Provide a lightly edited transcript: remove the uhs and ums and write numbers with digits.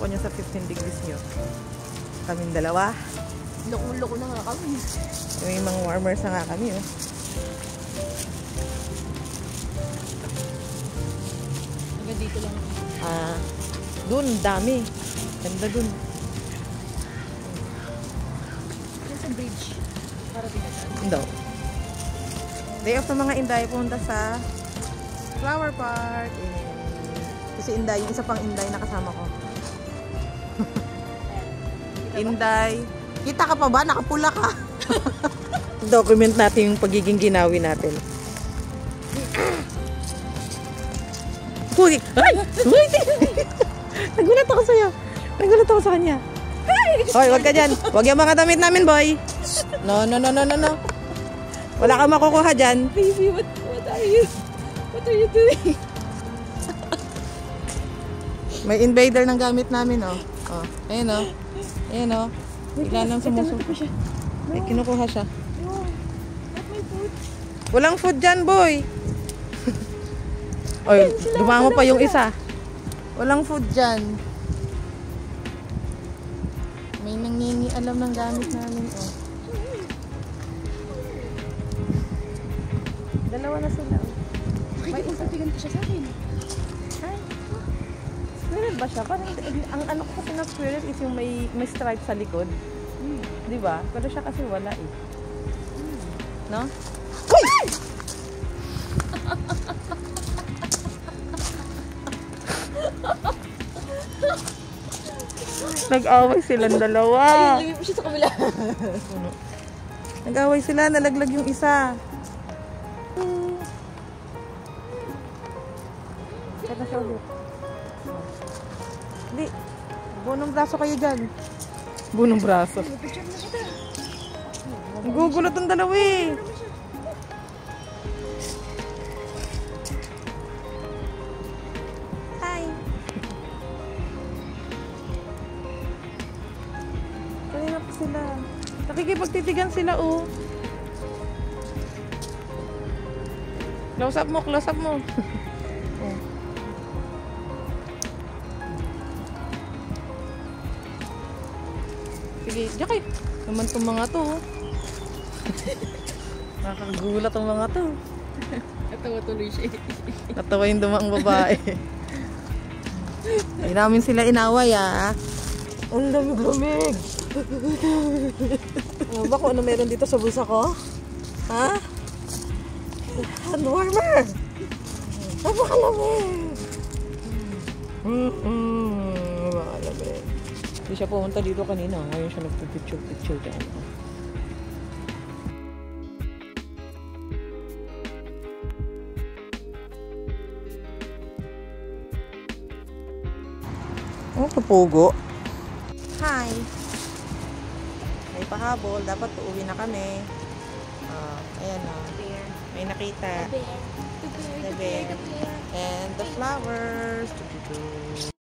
ako niya sa 15 degrees nyo. Kaming dalawa. Loko-loko na nga kami. May mga warmers na nga kami, oh. Hanggang dito lang. Dun, dami. Ganda dun. Yan sa bridge. Para dinatan. Hindi. Day off ng mga Inday, punta sa Flower Park. Si Inday, yung isa pang Inday na kasama ko. Inday. Kita ka pa ba? Nakapula ka. Document natin yung pagiging ginawi natin. Uy! Ay! Uy! Nagulat ako sa'yo. Nagulat ako sa kanya. Hoy, wag ka dyan. Wag yung mga damit namin, boy. No. Wala kang makukuha dyan. Baby, what are you doing? May invader ng gamit namin, oh. Oh, ayun, oh. Ayun, oh. Bigla nang sumusuko siya. Ay, kinukuha siya. No, not my food. Walang food dyan, boy. Oy, dumango pa yung isa. Walang food dyan. May nangingialam ng gamit namin, oh. Dalawa na sila, oh. May isang pa siya sa akin. Ay. Squirrel ba siya? Parang, ang ano ko kasi ng squirrel is yung may stripe sa likod. Di ba? Pero siya kasi wala eh. No? Uy! Nag-away silang dalawa. Ay, lagay po siya sa kabila. Nag-away sila, nalaglag yung isa. Kaya siya ulit. Hindi. Bunong braso kayo dyan. Bunong braso. Nagugulot ang dalawa eh. Hi. Kanina pa sila. Nakikipagtitigan sila, oh. Close up mo, close up mo. Oh. Sige, diyan kayo. Naman itong mga to, oh. Nakakagulat ang mga to. Natawa tuloy siya. Natawa yung dumaang babae. Ay namin sila inaway, ah. Ang lamig-lamig. Ano ba kung ano meron dito sa bulsa ko? Ha? Hand warmer! Napakalamig! Napakalamig. Hindi siya pumunta dito kanina. Ngayon siya nagpipicture-picture dyan. Oh, kapugo. Hi! May pahabol. Dapat uuwi na kami. Ayan o. May nakita. The bear. And the flowers.